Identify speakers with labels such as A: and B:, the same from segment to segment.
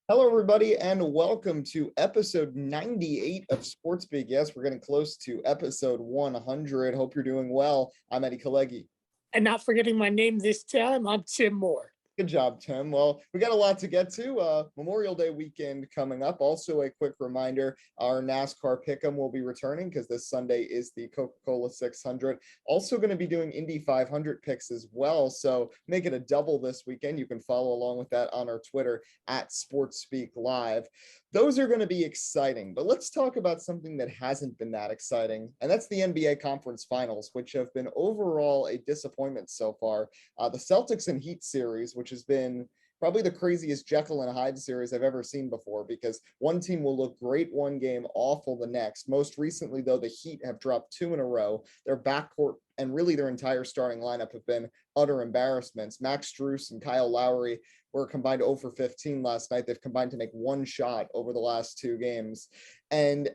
A: Hello, everybody, and welcome to episode 98 of Sports Speak. Yes, we're getting close to episode 100. Hope you're doing well. I'm Eddie Kalegi.
B: And not forgetting my name this time, I'm Tim Moore.
A: Good job, Tim. Well, we got a lot to get to. Memorial Day weekend coming up. Also, a quick reminder, our NASCAR Pick'em will be returning because this Sunday is the Coca-Cola 600. Also going to be doing Indy 500 picks as well. So make it a double this weekend. You can follow along with that on our Twitter at SportsSpeak Live. Those are going to be exciting, but let's talk about something that hasn't been that exciting, and that's the NBA Conference Finals, which have been overall a disappointment so far. The Celtics and Heat series, which has been probably the craziest Jekyll and Hyde series I've ever seen before, because one team will look great one game, awful the next. Most recently, though, the Heat have dropped two in a row. Their backcourt and really their entire starting lineup have been utter embarrassments. Max Strus and Kyle Lowry were combined 0 for 15 last night. They've combined to make one shot over the last two games. And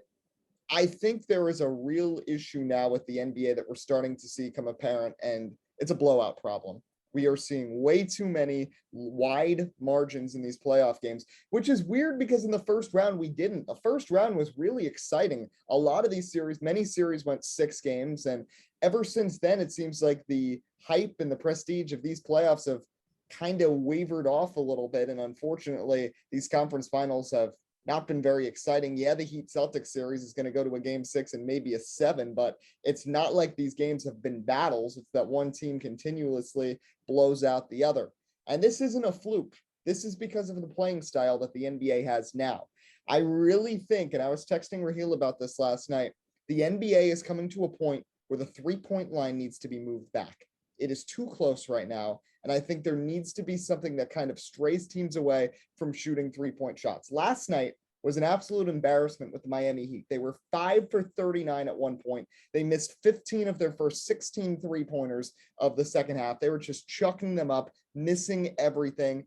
A: I think there is a real issue now with the NBA that we're starting to see come apparent, and it's a blowout problem. We are seeing way too many wide margins in these playoff games, which is weird because in the first round, we didn't. The first round was really exciting. A lot of these series, many series went 6 games. And ever since then, it seems like the hype and the prestige of these playoffs have kind of wavered off a little bit. And unfortunately, these conference finals have not been very exciting. Yeah, the Heat Celtics series is going to go to a game 6 and maybe a 7, but it's not like these games have been battles. It's that one team continuously blows out the other. And this isn't a fluke. This is because of the playing style that the NBA has now. I really think, and I was texting Rahill about this last night, the NBA is coming to a point where the three-point line needs to be moved back. It is too close right now. And I think there needs to be something that kind of strays teams away from shooting three-point shots. Last night was an absolute embarrassment with the Miami Heat. They were 5 for 39 at one point. They missed 15 of their first 16 three-pointers of the second half. They were just chucking them up, missing everything.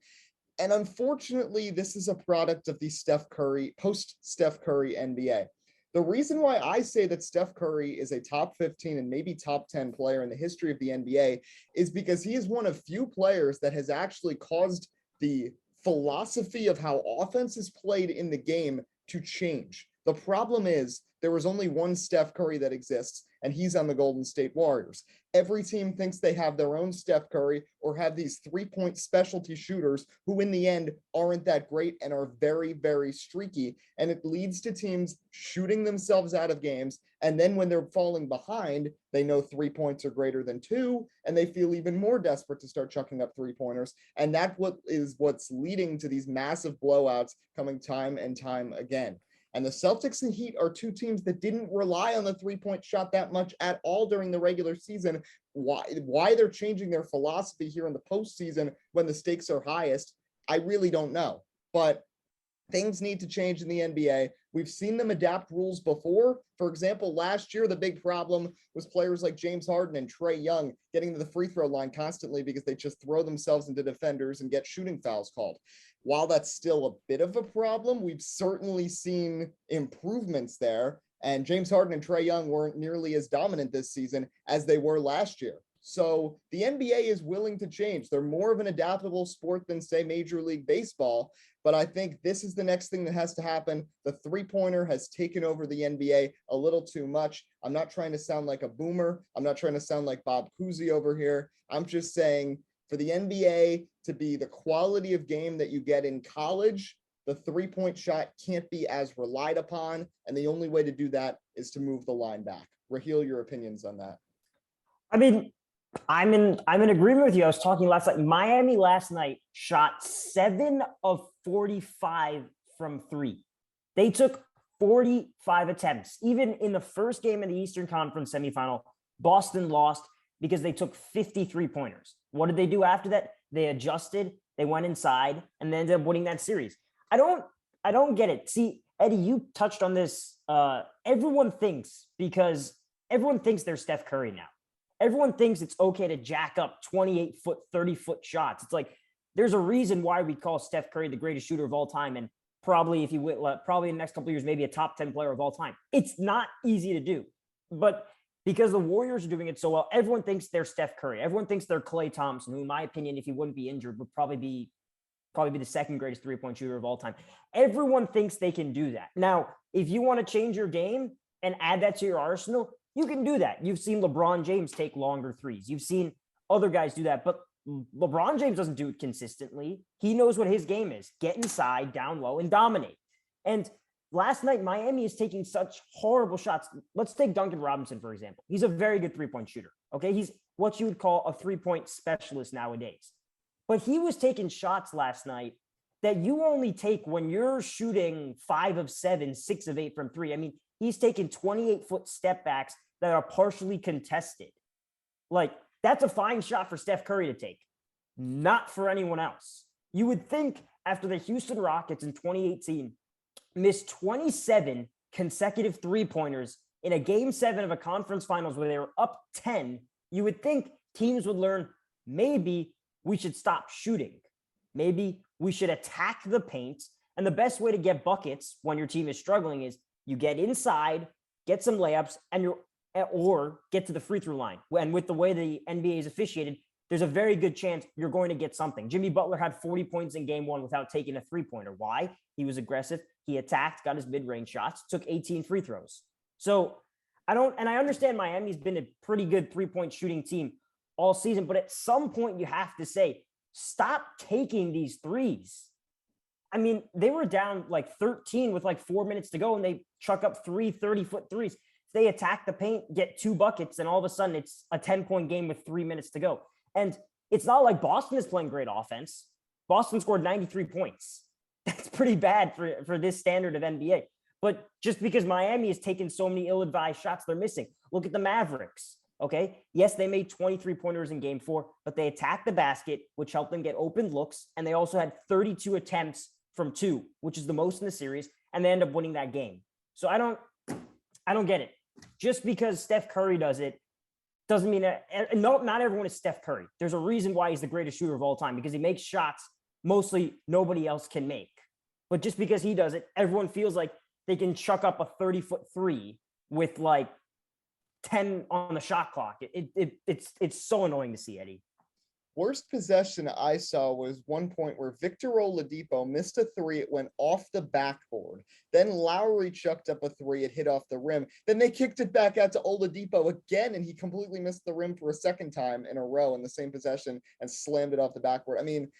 A: And unfortunately, this is a product of the post-Steph Curry NBA. The reason why I say that Steph Curry is a top 15 and maybe top 10 player in the history of the NBA is because he is one of few players that has actually caused the philosophy of how offense is played in the game to change. The problem is there was only one Steph Curry that exists, and he's on the Golden State Warriors. Every team thinks they have their own Steph Curry or have these three-point specialty shooters who in the end aren't that great and are very, very streaky. And it leads to teams shooting themselves out of games. And then when they're falling behind, they know 3 points are greater than 2, and they feel even more desperate to start chucking up three-pointers. And that's what's leading to these massive blowouts coming time and time again. And the Celtics and Heat are two teams that didn't rely on the three-point shot that much at all during the regular season. Why they're changing their philosophy here in the postseason when the stakes are highest, I really don't know. But things need to change in the NBA. We've seen them adapt rules before. For example, last year, the big problem was players like James Harden and Trae Young getting to the free throw line constantly because they just throw themselves into defenders and get shooting fouls called. While that's still a bit of a problem, we've certainly seen improvements there. And James Harden and Trae Young weren't nearly as dominant this season as they were last year. So the NBA is willing to change. They're more of an adaptable sport than, say, Major League Baseball. But I think this is the next thing that has to happen. The three-pointer has taken over the NBA a little too much. I'm not trying to sound like a boomer. I'm not trying to sound like Bob Cousy over here. I'm just saying for the NBA to be the quality of game that you get in college, the three-point shot can't be as relied upon. And the only way to do that is to move the line back. Rahill, your opinions on that?
C: I mean, I'm in agreement with you. I was talking last night. Miami last night shot 7 of 45 from 3. They took 45 attempts. Even in the first game in the Eastern Conference semifinal, Boston lost because they took 53 pointers. What did they do after that? They adjusted, they went inside, and they ended up winning that series. I don't get it. See, Eddie, you touched on this. Everyone thinks they're Steph Curry now. Everyone thinks it's okay to jack up 28-foot, 30-foot shots. It's like there's a reason why we call Steph Curry the greatest shooter of all time, and probably in the next couple of years, maybe a top 10 player of all time. It's not easy to do, but because the Warriors are doing it so well, everyone thinks they're Steph Curry. Everyone thinks they're Klay Thompson, who, in my opinion, if he wouldn't be injured, would probably be probably be the second greatest three-point shooter of all time. Everyone thinks they can do that. Now, if you want to change your game and add that to your arsenal, you can do that. You've seen LeBron James take longer threes. You've seen other guys do that, but LeBron James doesn't do it consistently. He knows what his game is. Get inside, down low, and dominate. And last night, Miami is taking such horrible shots. Let's take Duncan Robinson, for example. He's a very good three-point shooter, okay? He's what you would call a three-point specialist nowadays. But he was taking shots last night that you only take when you're shooting 5 of 7, 6 of 8 from 3. I mean, he's taking 28-foot step backs that are partially contested. Like, that's a fine shot for Steph Curry to take, not for anyone else. You would think after the Houston Rockets in 2018 missed 27 consecutive three-pointers in a game 7 of a conference finals where they were up 10, you would think teams would learn, maybe we should stop shooting. Maybe we should attack the paint. And the best way to get buckets when your team is struggling is you get inside, get some layups, or get to the free throw line. And with the way the NBA is officiated, there's a very good chance you're going to get something. Jimmy Butler had 40 points in game 1 without taking a three-pointer. Why? He was aggressive. He attacked, got his mid-range shots, took 18 free throws. So I understand Miami's been a pretty good three-point shooting team all season, but at some point you have to say, stop taking these threes. I mean, they were down like 13 with like 4 minutes to go, and they chuck up 3 30-foot threes. If they attack the paint, get 2 buckets, and all of a sudden it's a 10-point game with 3 minutes to go. And it's not like Boston is playing great offense. Boston scored 93 points. That's pretty bad for this standard of NBA. But just because Miami has taken so many ill-advised shots, they're missing. Look at the Mavericks. Okay. Yes, they made 23 pointers in game 4, but they attacked the basket, which helped them get open looks. And they also had 32 attempts from 2, which is the most in the series. And they end up winning that game. So I don't get it. Just because Steph Curry does it doesn't mean that not everyone is Steph Curry. There's a reason why he's the greatest shooter of all time, because he makes shots mostly nobody else can make. But just because he does it, everyone feels like they can chuck up a 30-foot three with like 10 on the shot clock. It's so annoying to see, Eddie.
A: Worst possession I saw was one point where Victor Oladipo missed a 3. It went off the backboard. Then Lowry chucked up a 3. It hit off the rim. Then they kicked it back out to Oladipo again, and he completely missed the rim for a second time in a row in the same possession and slammed it off the backboard. I mean,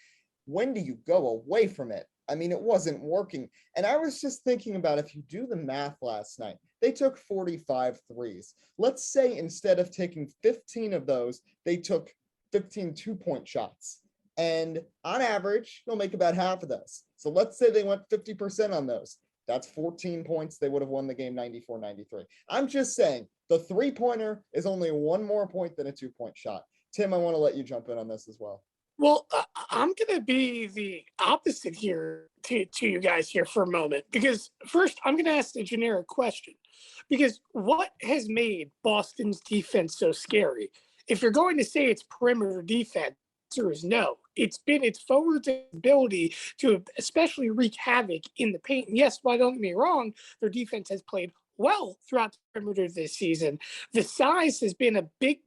A: when do you go away from it? I mean, it wasn't working. And I was just thinking about, if you do the math last night, they took 45 threes. Let's say instead of taking 15 of those, they took 15 2-point shots. And on average, they'll make about half of those. So let's say they went 50% on those. That's 14 points. They would have won the game 94-93. I'm just saying the three-pointer is only 1 more point than a 2-point shot. Tim, I want to let you jump in on this as well.
B: Well, I'm going to be the opposite here to you guys here for a moment, because first I'm going to ask the generic question, because what has made Boston's defense so scary? If you're going to say it's perimeter defense, the answer is no. It's been its forward's ability to especially wreak havoc in the paint. And yes, why don't get me wrong, their defense has played well throughout the perimeter this season. The size has been a big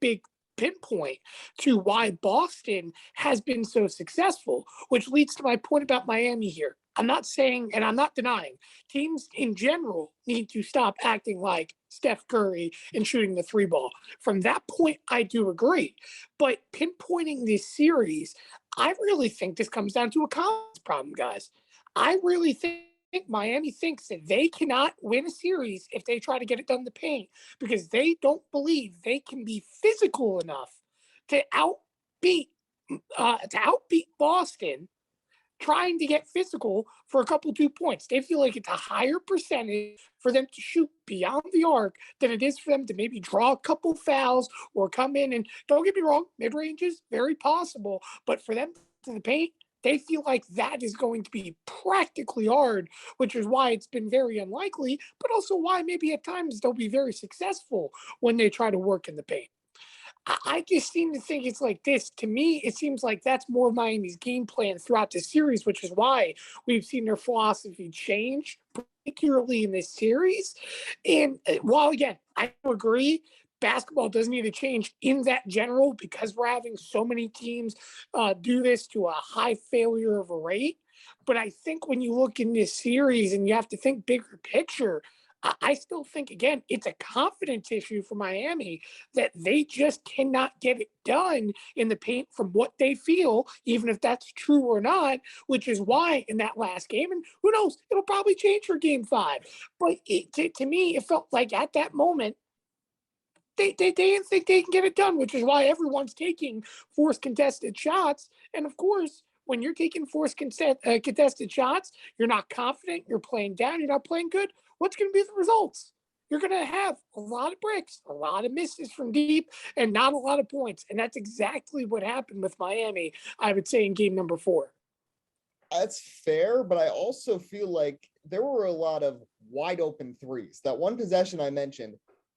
B: pinpoint to why Boston has been so successful, which leads to my point about Miami here. I'm not saying, and I'm not denying, teams in general need to stop acting like Steph Curry and shooting the 3 ball. From that point, I do agree. But pinpointing this series, I really think this comes down to a confidence problem, guys. I really think Miami thinks that they cannot win a series if they try to get it done in the paint, because they don't believe they can be physical enough to outbeat Boston trying to get physical for a couple 2 points. They feel like it's a higher percentage for them to shoot beyond the arc than it is for them to maybe draw a couple fouls or come in. And don't get me wrong, mid-range is very possible, but for them to the paint, they feel like that is going to be practically hard, which is why it's been very unlikely, but also why maybe at times they'll be very successful when they try to work in the paint. I just seem to think it's like this. To me, it seems like that's more of Miami's game plan throughout the series, which is why we've seen their philosophy change, particularly in this series. And while, again, I agree, basketball does need to change in that general because we're having so many teams do this to a high failure of a rate. But I think when you look in this series and you have to think bigger picture, I still think, again, it's a confidence issue for Miami that they just cannot get it done in the paint from what they feel, even if that's true or not, which is why in that last game, and who knows, it'll probably change for game 5. But to me, it felt like at that moment, they didn't think they can get it done, which is why everyone's taking forced contested shots. And of course, when you're taking forced contested shots, you're not confident, you're playing down, you're not playing good. What's going to be the results? You're going to have a lot of bricks, a lot of misses from deep, and not a lot of points. And that's exactly what happened with Miami, I would say, in game number 4.
A: That's fair, but I also feel like there were a lot of wide open threes. That one possession I mentioned,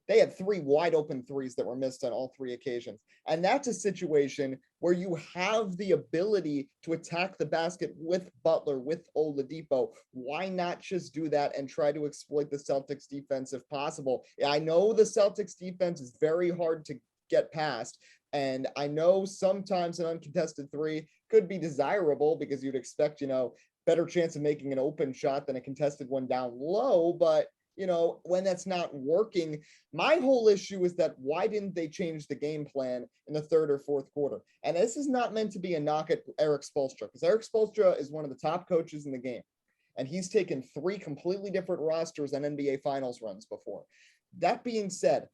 A: they had 3 wide open threes that were missed on all 3 occasions. And that's a situation where you have the ability to attack the basket with Butler, with Oladipo. Why not just do that and try to exploit the Celtics defense if possible? I know the Celtics defense is very hard to get past. And I know sometimes an uncontested 3 could be desirable because you'd expect, better chance of making an open shot than a contested one down low. But when that's not working, my whole issue is that why didn't they change the game plan in the 3rd or 4th quarter? And this is not meant to be a knock at Eric Spoelstra, because Eric Spoelstra is one of the top coaches in the game. And he's taken 3 completely different rosters on NBA Finals runs before. That being said,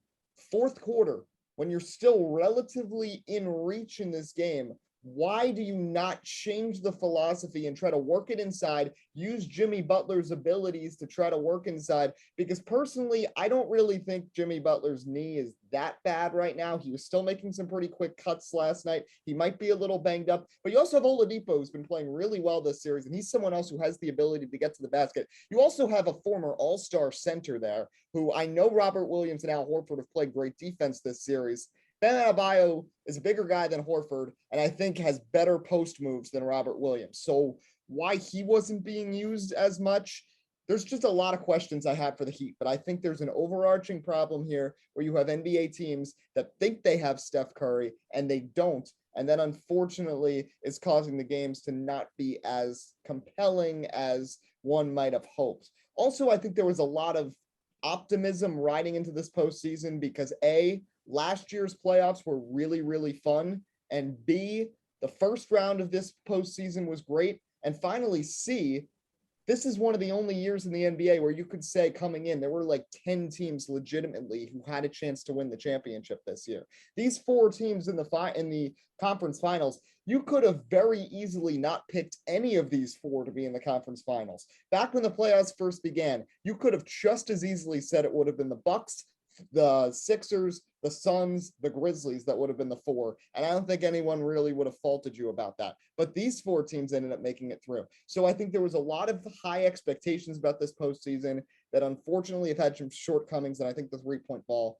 A: 4th quarter, when you're still relatively in reach in this game, why do you not change the philosophy and try to work it inside, use Jimmy Butler's abilities to try to work inside? Because personally, I don't really think Jimmy Butler's knee is that bad right now. He was still making some pretty quick cuts last night. He might be a little banged up, but you also have Oladipo, who's been playing really well this series, and he's someone else who has the ability to get to the basket. You also have a former all-star center there, who I know Robert Williams and Al Horford have played great defense this series. Ben Adebayo is a bigger guy than Horford, and I think has better post moves than Robert Williams. So why he wasn't being used as much, there's just a lot of questions I have for the Heat. But I think there's an overarching problem here where you have NBA teams that think they have Steph Curry and they don't. And that unfortunately is causing the games to not be as compelling as one might have hoped. Also, I think there was a lot of optimism riding into this postseason because last year's playoffs were really, really fun. And B, the first round of this postseason was great. And finally, C, this is one of the only years in the NBA where you could say coming in, there were like 10 teams legitimately who had a chance to win the championship this year. These 4 teams in the conference finals, you could have very easily not picked any of these 4 to be in the conference finals. Back when the playoffs first began, you could have just as easily said it would have been the Bucks, the Sixers, the Suns, the Grizzlies that would have been the 4. And I don't think anyone really would have faulted you about that. But these 4 teams ended up making it through. So I think there was a lot of high expectations about this postseason that unfortunately have had some shortcomings. And I think the 3-point ball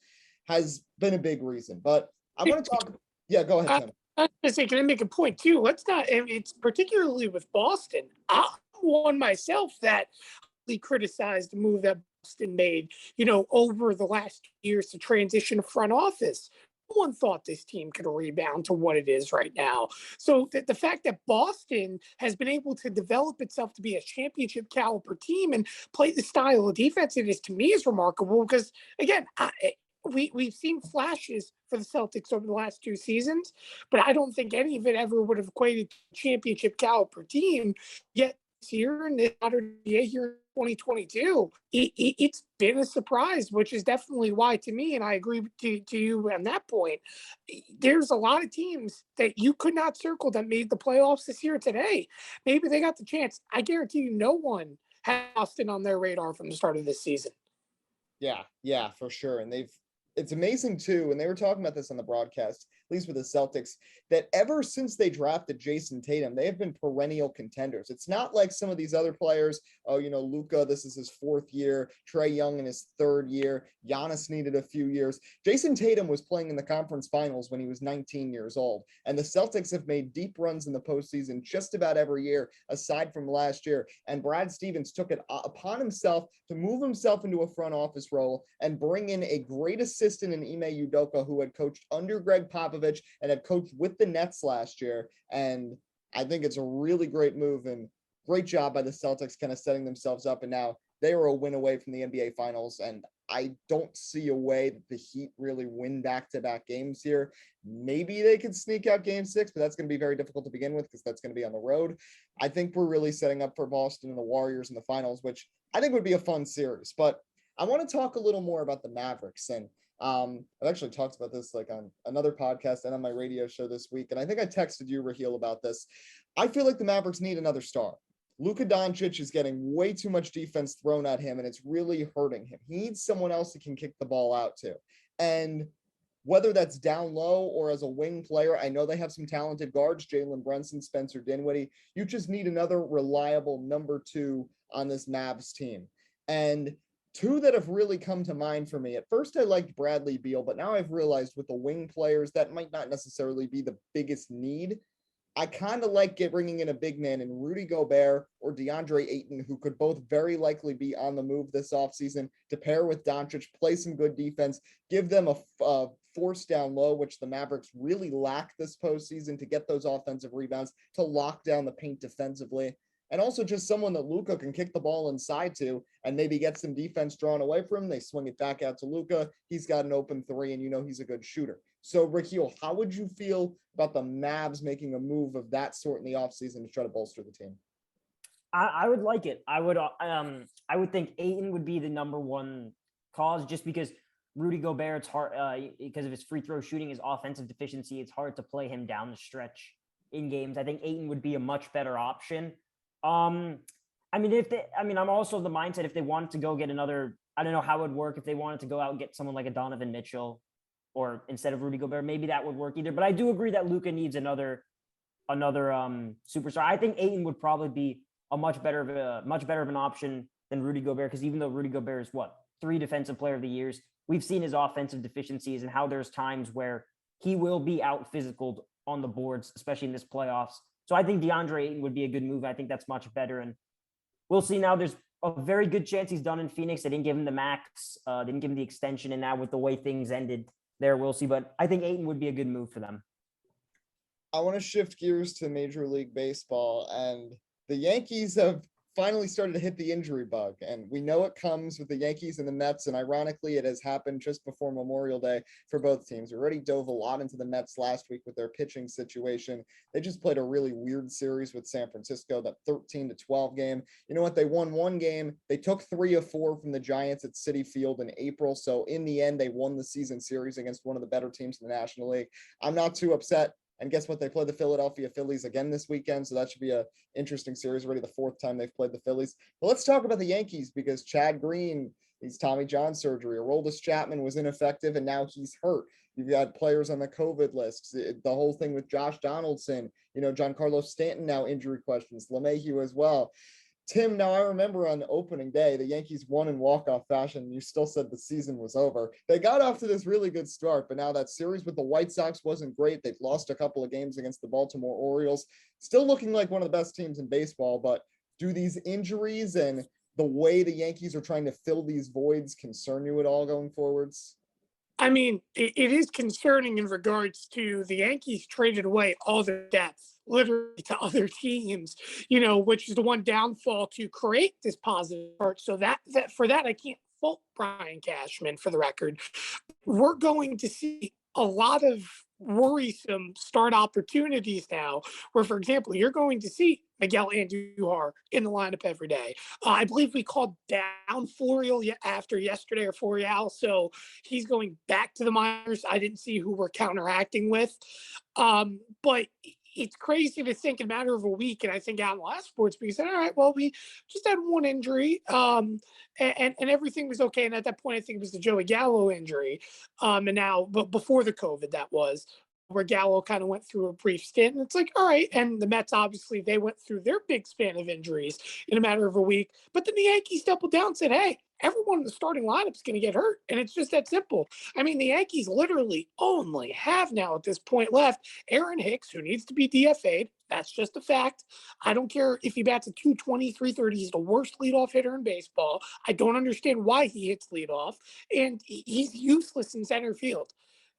A: has been a big reason. But I want to talk. Yeah, go ahead, Tim.
B: I was going to say, can I make a point too? It's particularly with Boston. I'm one myself that criticized the move that Boston made, over the last years to transition to front office. No one thought this team could rebound to what it is right now. So the fact that Boston has been able to develop itself to be a championship caliber team and play the style of defense it is, to me, is remarkable because, again, we've seen flashes for the Celtics over the last 2 seasons, but I don't think any of it ever would have equated to a championship caliber team. Yet this year and the modern day here in 2022, it's been a surprise, which is definitely why, to me, and I agree to you on that point, there's a lot of teams that you could not circle that made the playoffs this year today. Maybe they got the chance. I guarantee you no one had Boston on their radar from the start of this season.
A: Yeah, for sure. And it's amazing too, and they were talking about this on the broadcast. least with the Celtics, that ever since they drafted Jason Tatum, they have been perennial contenders. It's not like some of these other players, Luka, this is his 4th year, Trae Young in his 3rd year, Giannis needed a few years. Jason Tatum was playing in the conference finals when he was 19 years old, and the Celtics have made deep runs in the postseason just about every year, aside from last year, and Brad Stevens took it upon himself to move himself into a front office role and bring in a great assistant in Ime Udoka, who had coached under Greg Popovich and had coached with the Nets last year. And I think it's a really great move and great job by the Celtics kind of setting themselves up. And now they are a win away from the NBA Finals. And I don't see a way that the Heat really win back-to-back games here. Maybe they could sneak out game 6, but that's going to be very difficult to begin with because that's going to be on the road. I think we're really setting up for Boston and the Warriors in the finals, which I think would be a fun series. But I want to talk a little more about the Mavericks. And I've actually talked about this like on another podcast and on my radio show this week. And I think I texted you, Rahill, about this. I feel like the Mavericks need another star. Luka Doncic is getting way too much defense thrown at him, and it's really hurting him. He needs someone else he can kick the ball out to. And whether that's down low or as a wing player, I know they have some talented guards, Jalen Brunson, Spencer Dinwiddie. You just need another reliable number 2 on this Mavs team. And 2 that have really come to mind for me. At first, I liked Bradley Beal, but now I've realized with the wing players, that might not necessarily be the biggest need. I kind of like bringing in a big man in Rudy Gobert or DeAndre Ayton, who could both very likely be on the move this offseason, to pair with Doncic, play some good defense, give them a force down low, which the Mavericks really lack this postseason, to get those offensive rebounds, to lock down the paint defensively. And also just someone that Luka can kick the ball inside to and maybe get some defense drawn away from him. They swing it back out to Luka. He's got an open 3, and he's a good shooter. So, Rahill, how would you feel about the Mavs making a move of that sort in the offseason to try to bolster the team?
C: I would like it. I would think Ayton would be the number 1 cause, just because Rudy Gobert, it's hard because of his free throw shooting, his offensive deficiency. It's hard to play him down the stretch in games. I think Ayton would be a much better option. I'm also of the mindset, if they wanted to go get another, I don't know how it would work if they wanted to go out and get someone like a Donovan Mitchell, or instead of Rudy Gobert, maybe that would work either. But I do agree that Luka needs another superstar. I think Ayton would probably be a much better of an option than Rudy Gobert, because even though Rudy Gobert is 3 defensive player of the years, we've seen his offensive deficiencies and how there's times where he will be out physicaled on the boards, especially in this playoffs. So I think DeAndre Ayton would be a good move. I think that's much better. And we'll see now. There's a very good chance he's done in Phoenix. They didn't give him the max. They didn't give him the extension. And now with the way things ended there, we'll see. But I think Ayton would be a good move for them.
A: I want to shift gears to Major League Baseball. And the Yankees have finally started to hit the injury bug. And we know it comes with the Yankees and the Mets. And ironically, it has happened just before Memorial Day for both teams. We already dove a lot into the Mets last week with their pitching situation. They just played a really weird series with San Francisco, that 13-12 game. You know what? They won 1 game. They took 3 of 4 from the Giants at Citi Field in April. So in the end, they won the season series against one of the better teams in the National League. I'm not too upset. And guess what? They play the Philadelphia Phillies again this weekend. So that should be an interesting series. Already the 4th time they've played the Phillies. But let's talk about the Yankees, because Chad Green needs Tommy John surgery. Aroldis Chapman was ineffective, and now he's hurt. You've got players on the COVID list. The whole thing with Josh Donaldson, Giancarlo Stanton now injury questions, LeMahieu as well. Tim, now I remember on opening day, the Yankees won in walk-off fashion. You still said the season was over. They got off to this really good start, but now that series with the White Sox wasn't great. They've lost a couple of games against the Baltimore Orioles. Still looking like one of the best teams in baseball, but do these injuries and the way the Yankees are trying to fill these voids concern you at all going forwards?
B: I mean, it is concerning in regards to the Yankees traded away all their depth literally to other teams, which is the one downfall to create this positive part. So that for that, I can't fault Brian Cashman, for the record. We're going to see a lot of worrisome start opportunities now, where, for example, you're going to see Miguel Andujar in the lineup every day. I believe we called down Florial after yesterday, or Florial, so he's going back to the minors. I didn't see who we're counteracting with. But it's crazy to think in a matter of a week, and I think out in the last sports, because all right, well, we just had 1 injury, and everything was okay. And at that point, I think it was the Joey Gallo injury, and now, but before the COVID, that was. where Gallo kind of went through a brief stint. And it's like, all right. And the Mets, obviously, they went through their big span of injuries in a matter of a week. But then the Yankees doubled down and said, hey, everyone in the starting lineup is going to get hurt. And it's just that simple. I mean, the Yankees literally only have now at this point left Aaron Hicks, who needs to be DFA'd. That's just a fact. I don't care if he bats a 220, 330. He's the worst leadoff hitter in baseball. I don't understand why he hits leadoff. And he's useless in center field.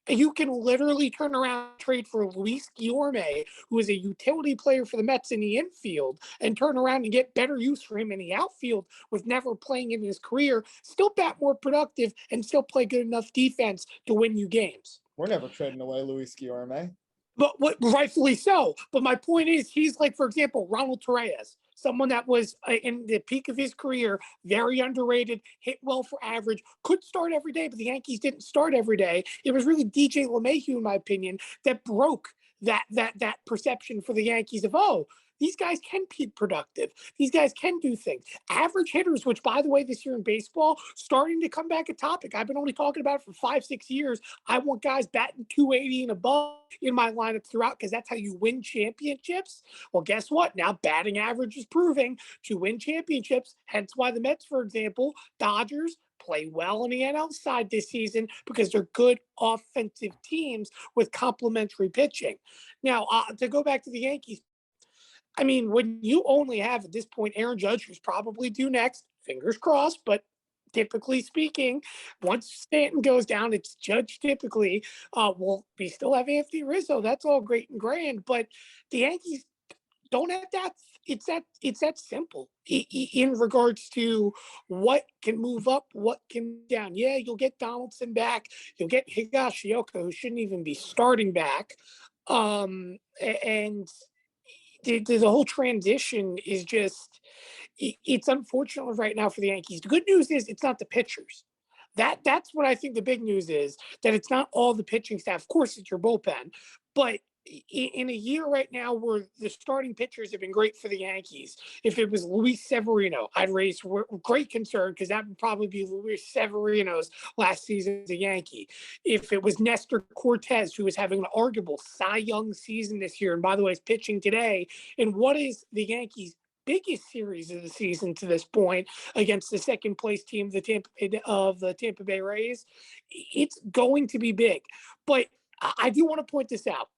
B: You can literally turn around and trade for Luis Guillorme, who is a utility player for the Mets in the infield, and turn around and get better use for him in the outfield with never playing in his career, still bat more productive, and still play good enough defense to win you games.
A: We're never trading away Luis Guillorme.
B: But rightfully so. But my point is, he's like, for example, Ronald Torreyes, someone that was in the peak of his career, very underrated, hit well for average, could start every day, but the Yankees didn't start every day. It was really DJ LeMahieu, in my opinion, that broke that perception for the Yankees of, oh, these guys can be productive. These guys can do things. Average hitters, which, by the way, this year in baseball, starting to come back a topic. I've been only talking about it for 5-6 years. I want guys batting 280 and above in my lineup throughout because that's how you win championships. Well, guess what? Now batting average is proving to win championships. Hence why the Mets, for example, Dodgers, play well on the NL side this season because they're good offensive teams with complementary pitching. Now, to go back to the Yankees, I mean, when you only have at this point Aaron Judge, who's probably due next, fingers crossed, but typically speaking, once Stanton goes down, it's Judge typically. We still have Anthony Rizzo. That's all great and grand, but the Yankees don't have that. It's that simple in regards to what can move up, what can down. Yeah, you'll get Donaldson back. You'll get Higashioka, who shouldn't even be starting back. And the whole transition is just, it's unfortunate right now for the Yankees. The good news is it's not the pitchers. That's what I think the big news is, that it's not all the pitching staff. Of course, it's your bullpen, but in a year right now where the starting pitchers have been great for the Yankees, if it was Luis Severino, I'd raise great concern because that would probably be Luis Severino's last season as a Yankee. If it was Nestor Cortez, who is having an arguable Cy Young season this year, and by the way, is pitching today, and what is the Yankees' biggest series of the season to this point against the second place team, the Tampa Bay Rays, it's going to be big. But I do want to point this out.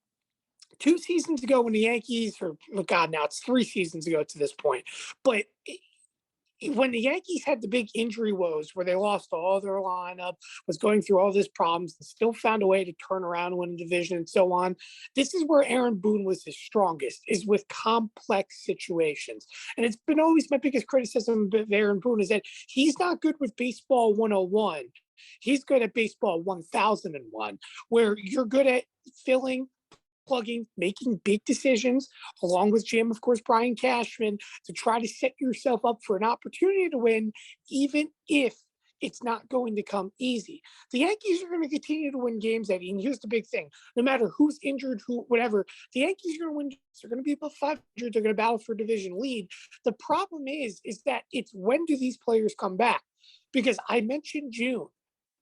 B: 2 seasons ago when the Yankees, or now it's 3 seasons ago to this point, but when the Yankees had the big injury woes where they lost all their lineup, was going through all these problems, and still found a way to turn around and win a division and so on. This is where Aaron Boone was his strongest, is with complex situations. And it's been always my biggest criticism of Aaron Boone is that he's not good with baseball 101. He's good at baseball 1001, where you're good at filling, plugging, making big decisions, along with Jim, of course, Brian Cashman, to try to set yourself up for an opportunity to win, even if it's not going to come easy. The Yankees are going to continue to win games, Eddie, and here's the big thing. No matter who's injured, whatever, the Yankees are going to win. They're going to be above 500. They're going to battle for a division lead. The problem is that it's when do these players come back? Because I mentioned June.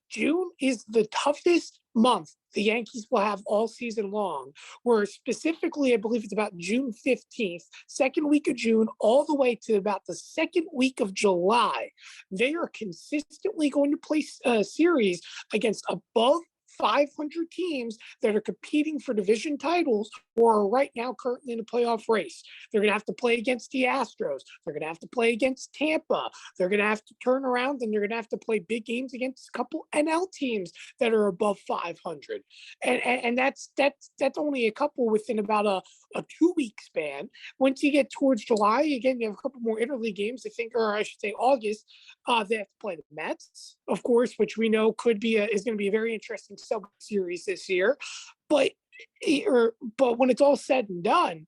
B: June is the toughest month the Yankees will have all season long, where specifically, I believe it's about June 15th, second week of June, all the way to about the second week of July. They are consistently going to play a series against above 500 teams that are competing for division titles or are right now currently in a playoff race. They're going to have to play against the Astros. They're going to have to play against Tampa. They're going to have to turn around and they're going to have to play big games against a couple NL teams that are above 500. And that's only a couple within about a 2-week span. Once you get towards July, again, you have a couple more interleague games, or I should say August. They have to play the Mets, of course, which we know is going to be a very interesting sub series this year. But when it's all said and done,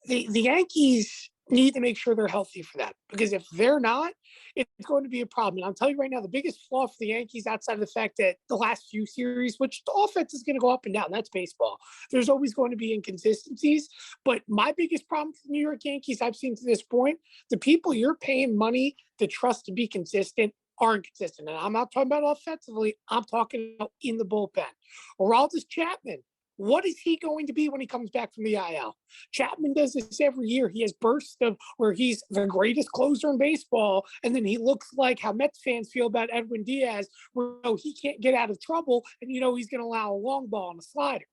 B: the Yankees need to make sure they're healthy for that, because if they're not, it's going to be a problem. And I'll tell you right now, the biggest flaw for the Yankees, outside of the fact that the last few series, which the offense is going to go up and down, that's baseball. There's always going to be inconsistencies. But my biggest problem for the New York Yankees I've seen to this point, the people you're paying money to trust to be consistent are inconsistent. And I'm not talking about offensively. I'm talking about in the bullpen. Aroldis Chapman, what is he going to be when he comes back from the IL? Chapman does this every year. He has bursts of where he's the greatest closer in baseball, and then he looks like how Mets fans feel about Edwin Diaz, where he can't get out of trouble, and he's going to allow a long ball and a slider.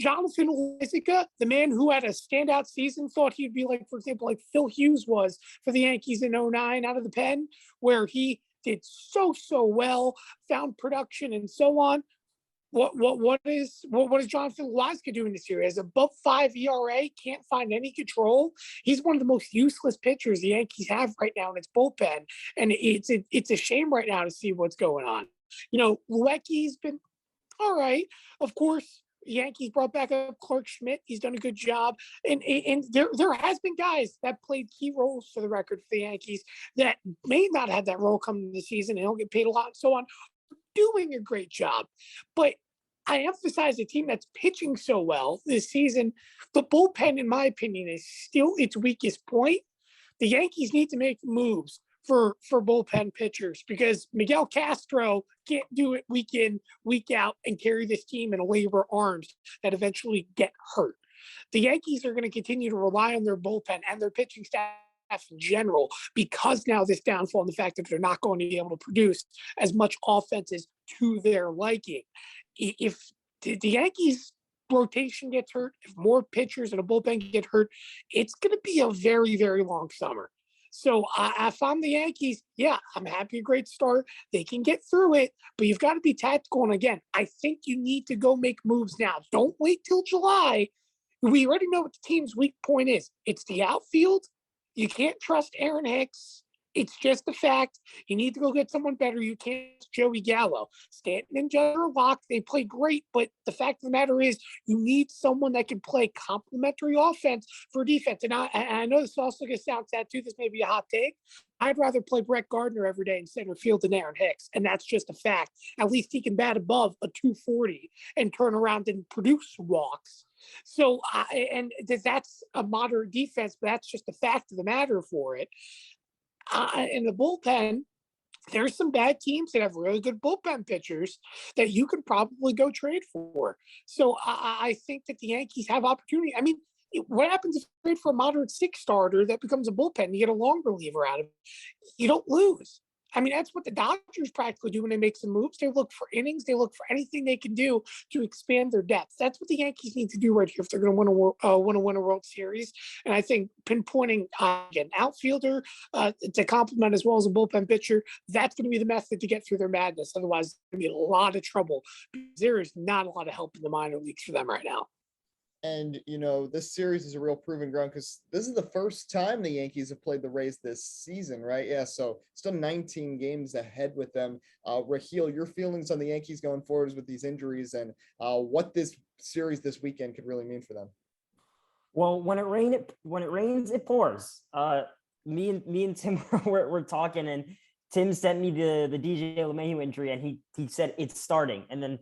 B: Jonathan Loaisiga, the man who had a standout season, thought he'd be like, for example, like Phil Hughes was for the Yankees in 09 out of the pen, where he did so well, found production and so on. What is Jonathan Loaisiga doing this year? He has above 5 ERA, can't find any control. He's one of the most useless pitchers the Yankees have right now in its bullpen, and it's a shame right now to see what's going on. Luecki's been all right, of course. Yankees brought back up Clark Schmidt. He's done a good job. And there has been guys that played key roles for the record for the Yankees that may not have that role coming this season and don't get paid a lot and so on, doing a great job. But I emphasize a team that's pitching so well this season. The bullpen, in my opinion, is still its weakest point. The Yankees need to make moves for bullpen pitchers because Miguel Castro can't do it week in, week out and carry this team in a labor arms that eventually get hurt. The Yankees are going to continue to rely on their bullpen and their pitching staff in general because now this downfall and the fact that they're not going to be able to produce as much offenses to their liking. If the Yankees rotation gets hurt, if more pitchers and a bullpen get hurt, it's going to be a very, very long summer. So if I'm the Yankees, yeah, I'm happy. A great start. They can get through it, but you've got to be tactical. And again, I think you need to go make moves now. Don't wait till July. We already know what the team's weak point is. It's the outfield. You can't trust Aaron Hicks. It's just a fact. You need to go get someone better. You can't Joey Gallo. Stanton and Judge are locked. They play great, but the fact of the matter is you need someone that can play complementary offense for defense. And I know this is also going to sound sad too. This may be a hot take. I'd rather play Brett Gardner every day in center field than Aaron Hicks, and that's just a fact. At least he can bat above a 240 and turn around and produce walks. So, and that's a moderate defense, but that's just the fact of the matter for it. In the bullpen, there's some bad teams that have really good bullpen pitchers that you could probably go trade for. So I think that the Yankees have opportunity. I mean, what happens if you trade for a moderate 6 starter that becomes a bullpen? You get a long reliever out of it. You don't lose. I mean, that's what the Dodgers practically do when they make some moves. They look for innings. They look for anything they can do to expand their depth. That's what the Yankees need to do right here if they're going to win a World Series. And I think pinpointing an outfielder to complement as well as a bullpen pitcher, that's going to be the method to get through their madness. Otherwise, it's going to be a lot of trouble because there is not a lot of help in the minor leagues for them right now.
A: And, this series is a real proving ground because this is the first time the Yankees have played the Rays this season, right? Yeah, so still 19 games ahead with them. Rahill, your feelings on the Yankees going forward with these injuries and what this series this weekend could really mean for them?
C: Well, when it rains, it pours. Me and Tim were talking, and Tim sent me the DJ LeMahieu injury, and he said it's starting, and then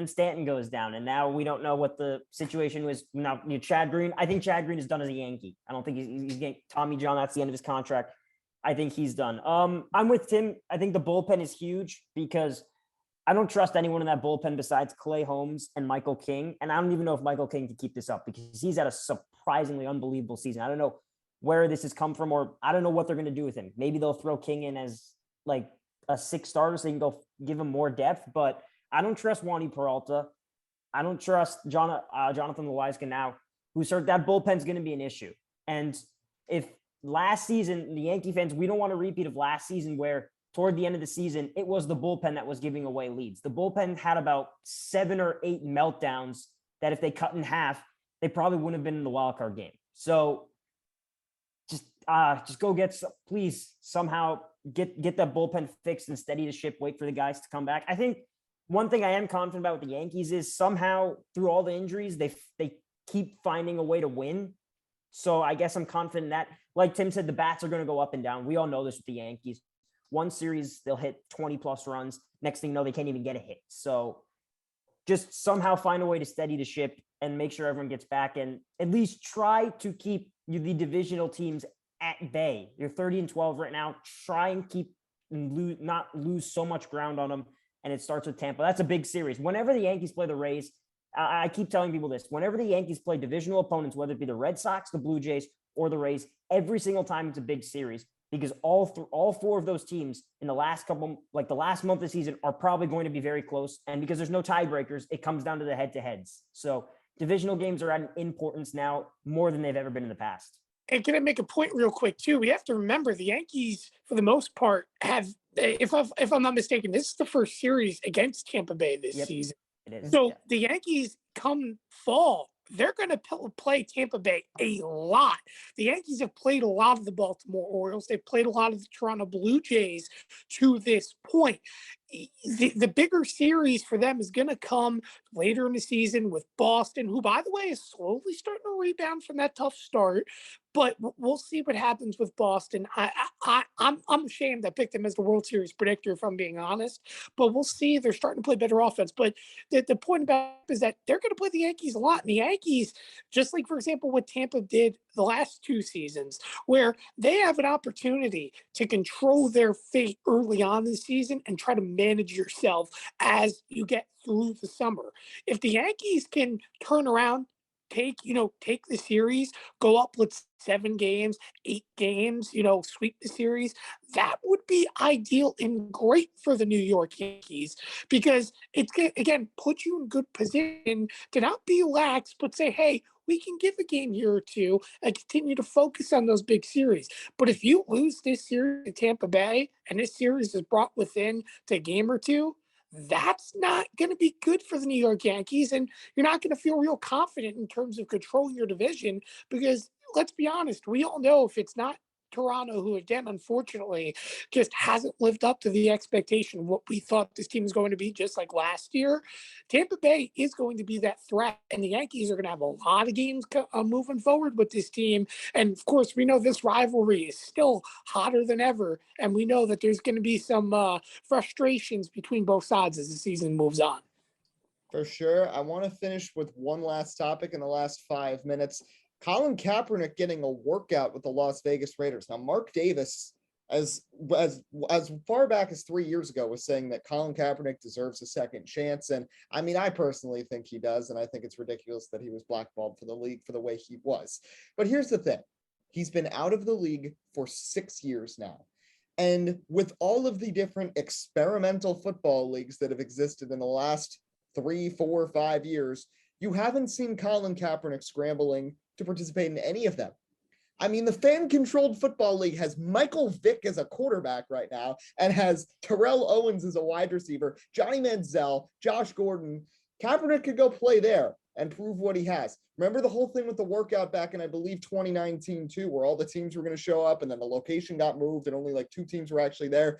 C: Stanton goes down, and now we don't know what the situation was. Now, Chad Green, I think Chad Green is done as a Yankee. I don't think he's getting Tommy John. That's the end of his contract. I think he's done. I'm with Tim. I think the bullpen is huge because I don't trust anyone in that bullpen besides Clay Holmes and Michael King. And I don't even know if Michael King can keep this up because he's had a surprisingly unbelievable season. I don't know where this has come from, or I don't know what they're going to do with him. Maybe they'll throw King in as like a 6 starter so they can go give him more depth, but I don't trust Wandy Peralta. I don't trust Jonathan Loaisiga now, who's hurt. That bullpen's going to be an issue. And if last season, the Yankee fans, we don't want a repeat of last season where toward the end of the season, it was the bullpen that was giving away leads. The bullpen had about 7 or 8 meltdowns that if they cut in half, they probably wouldn't have been in the wild card game. So just go please somehow get that bullpen fixed and steady the ship, wait for the guys to come back. I think one thing I am confident about with the Yankees is somehow through all the injuries, they keep finding a way to win. So I guess I'm confident that, like Tim said, the bats are going to go up and down. We all know this with the Yankees. One series, they'll hit 20 plus runs. Next thing you know, they can't even get a hit. So just somehow find a way to steady the ship and make sure everyone gets back and at least try to keep the divisional teams at bay. You're 30-12 right now. Try and keep not lose so much ground on them. And it starts with Tampa. That's a big series. Whenever the Yankees play the Rays, I keep telling people this. Whenever the Yankees play divisional opponents, whether it be the Red Sox, the Blue Jays, or the Rays, every single time it's a big series because all four of those teams in the last the last month of the season are probably going to be very close. And because there's no tiebreakers, it comes down to the head-to-heads. So divisional games are at an importance now more than they've ever been in the past.
B: And can I make a point real quick too? We have to remember the Yankees, for the most part, have, if I'm not mistaken, this is the first series against Tampa Bay this season.
C: It is.
B: So the Yankees come fall, they're going to play Tampa Bay a lot. The Yankees have played a lot of the Baltimore Orioles. They've played a lot of the Toronto Blue Jays to this point. The bigger series for them is going to come later in the season with Boston, who, by the way, is slowly starting to rebound from that tough start. But we'll see what happens with Boston. I'm ashamed I picked them as the World Series predictor, if I'm being honest. But we'll see. They're starting to play better offense. But the point about it is that they're going to play the Yankees a lot. And the Yankees, just like, for example, what Tampa did the last 2 seasons, where they have an opportunity to control their fate early on in the season and try to manage yourself as you get through the summer. If the Yankees can turn around, take the series, go up, let's 7 games, 8 games, sweep the series, that would be ideal and great for the New York Yankees, because it's, again, put you in good position to not be lax, but say, hey, we can give a game here or two and continue to focus on those big series. But if you lose this series to Tampa Bay and this series is brought within to a game or two, that's not going to be good for the New York Yankees. And you're not going to feel real confident in terms of controlling your division because, let's be honest, we all know if it's not Toronto, who again, unfortunately, just hasn't lived up to the expectation of what we thought this team was going to be, just like last year, Tampa Bay is going to be that threat, and the Yankees are going to have a lot of games moving forward with this team. And of course, we know this rivalry is still hotter than ever, and we know that there's going to be some frustrations between both sides as the season moves on.
A: For sure. I want to finish with one last topic in the last 5 minutes. Colin Kaepernick getting a workout with the Las Vegas Raiders. Now, Mark Davis, as far back as 3 years ago, was saying that Colin Kaepernick deserves a second chance. And I mean, I personally think he does. And I think it's ridiculous that he was blackballed for the league for the way he was. But here's the thing. He's been out of the league for 6 years now. And with all of the different experimental football leagues that have existed in the last 3, 4, 5 years, you haven't seen Colin Kaepernick scrambling to participate in any of them. I mean, the fan-controlled football league has Michael Vick as a quarterback right now and has Terrell Owens as a wide receiver, Johnny Manziel, Josh Gordon. Kaepernick could go play there and prove what he has. Remember the whole thing with the workout back in, I believe, 2019 too, where all the teams were going to show up and then the location got moved and only like 2 teams were actually there.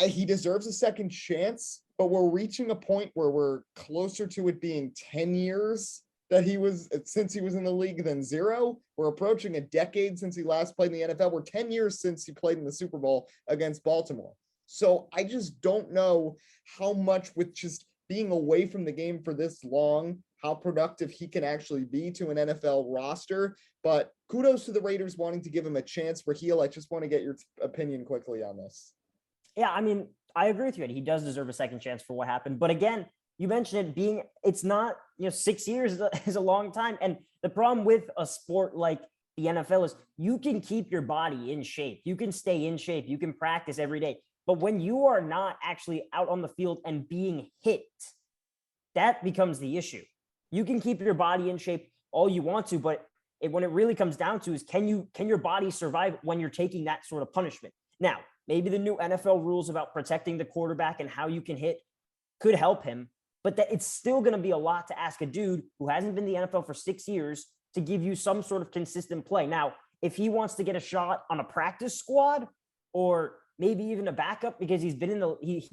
A: He deserves a second chance, but we're reaching a point where we're closer to it being 10 years since he was in the league than 0. We're approaching a decade since he last played in the NFL. We're 10 years since he played in the Super Bowl against Baltimore. So I just don't know how much, with just being away from the game for this long, how productive he can actually be to an NFL roster. But kudos to the Raiders wanting to give him a chance. Rahill, I just want to get your opinion quickly on this.
C: Yeah, I mean, I agree with you. He does deserve a second chance for what happened. But again, you mentioned it's not, 6 years is a long time. And the problem with a sport like the NFL is you can keep your body in shape. You can stay in shape. You can practice every day. But when you are not actually out on the field and being hit, that becomes the issue. You can keep your body in shape all you want to, but when it really comes down to is can your body survive when you're taking that sort of punishment? Now, maybe the new NFL rules about protecting the quarterback and how you can hit could help him, but that it's still going to be a lot to ask a dude who hasn't been in the NFL for 6 years to give you some sort of consistent play. Now, if he wants to get a shot on a practice squad or maybe even a backup because he's been he's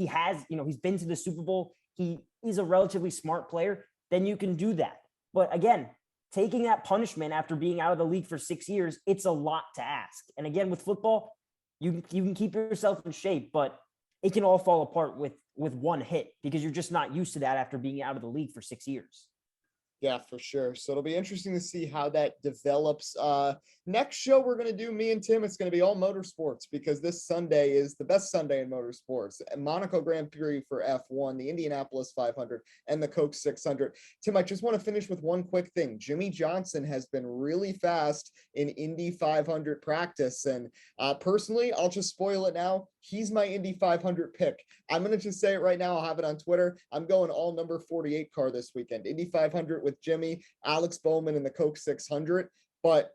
C: been to the Super Bowl, he is a relatively smart player, then you can do that. But again, taking that punishment after being out of the league for 6 years, it's a lot to ask. And again, with football, you can keep yourself in shape, but it can all fall apart with one hit because you're just not used to that after being out of the league for 6 years.
A: Yeah, for sure. So it'll be interesting to see how that develops. Next show we're going to do, me and Tim, it's going to be all motorsports because this Sunday is the best Sunday in motorsports. And Monaco Grand Prix for F1, the Indianapolis 500, and the Coke 600. Tim, I just want to finish with one quick thing. Jimmie Johnson has been really fast in Indy 500 practice. And personally, I'll just spoil it now. He's my Indy 500 pick. I'm going to just say it right now. I'll have it on Twitter. I'm going all number 48 car this weekend. Indy 500 with Jimmie, Alex Bowman, and the Coke 600. But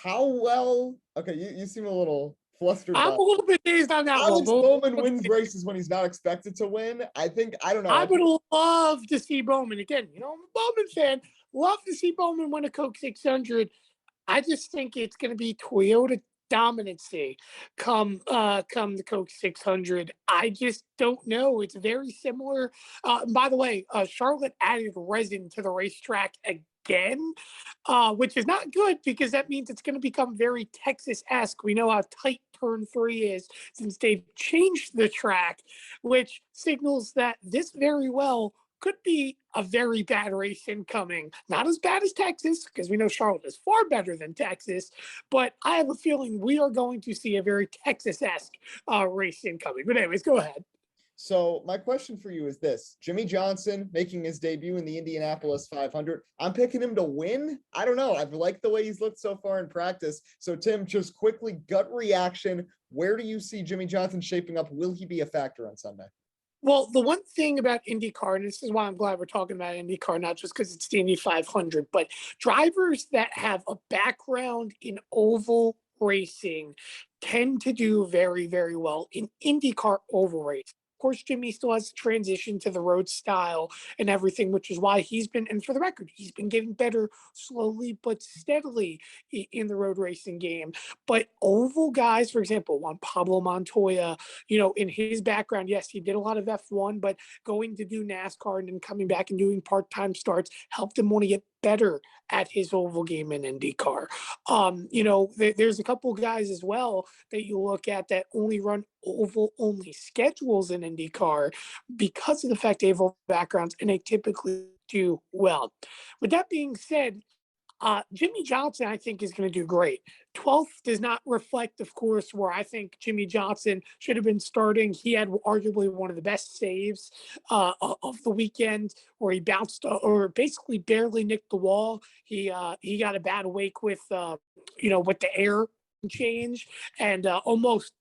A: how well? Okay, you seem a little flustered.
B: I'm a little bit dazed on that
A: Alex
B: one.
A: Bowman wins races when he's not expected to win. I don't know.
B: I would love to see Bowman again. You know, I'm a Bowman fan. Love to see Bowman win a Coke 600. I just think it's going to be Toyota dominancy come the Coke 600. I just don't know. It's very similar. By the way, Charlotte added resin to the racetrack again, which is not good because that means it's going to become very Texas-esque. We know how tight turn 3 is since they've changed the track, which signals that this very well could be a very bad race incoming. Not as bad as Texas, because we know Charlotte is far better than Texas, but I have a feeling we are going to see a very Texas-esque race incoming. But anyways, go ahead.
A: So my question for you is this: Jimmie Johnson making his debut in the Indianapolis 500. I'm picking him to win. I don't know. I've liked the way he's looked so far in practice. So Tim, just quickly, gut reaction. Where do you see Jimmie Johnson shaping up? Will he be a factor on Sunday?
B: Well, the one thing about IndyCar, and this is why I'm glad we're talking about IndyCar, not just because it's the Indy 500, but drivers that have a background in oval racing tend to do very, very well in IndyCar oval racing. Of course, Jimmie still has to transition to the road style and everything, which is why he's been, and for the record, he's been getting better slowly but steadily in the road racing game. But oval guys, for example, Juan Pablo Montoya, you know, in his background, yes, he did a lot of F1, but going to do NASCAR and then coming back and doing part-time starts helped him want to get better at his oval game in IndyCar. You know, there's a couple of guys as well that you look at that only run oval only schedules in IndyCar because of the fact they have oval backgrounds and they typically do well. With that being said, Jimmie Johnson, I think, is going to do great. 12th does not reflect, of course, where I think Jimmie Johnson should have been starting. He had arguably one of the best saves of the weekend, where he bounced or basically barely nicked the wall. He got a bad wake with with the air change and almost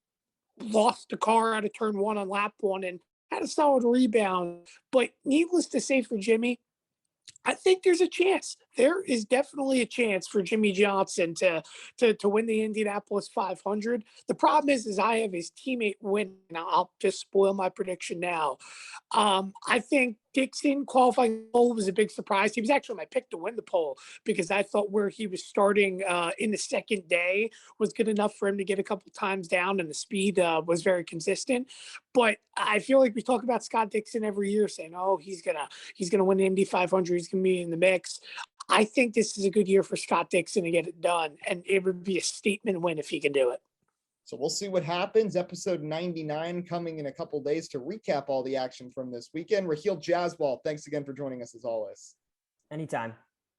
B: lost the car out of turn 1 on lap 1 and had a solid rebound. But needless to say, for Jimmie, I think there's a chance. There is definitely a chance for Jimmie Johnson to win the Indianapolis 500. The problem is I have his teammate win. Now I'll just spoil my prediction now. I think Dixon qualifying pole was a big surprise. He was actually my pick to win the pole because I thought where he was starting in the second day was good enough for him to get a couple times down, and the speed was very consistent. But I feel like we talk about Scott Dixon every year, saying, "Oh, he's gonna win the Indy 500. He's gonna be in the mix." I think this is a good year for Scott Dixon to get it done, and it would be a statement win if he can do it.
A: So we'll see what happens. Episode 99 coming in a couple days to recap all the action from this weekend. Rahill Jaiswal, thanks again for joining us as always.
C: Anytime.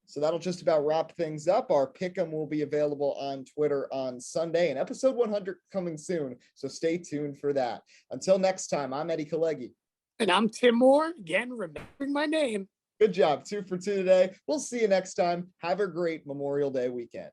A: So that'll just about wrap things up. Our pick'em will be available on Twitter on Sunday, and episode 100 coming soon. So stay tuned for that. Until next time, I'm Eddie Kalegi.
B: And I'm Tim Moore, again, remembering my name.
A: Good job. 2 for 2 today. We'll see you next time. Have a great Memorial Day weekend.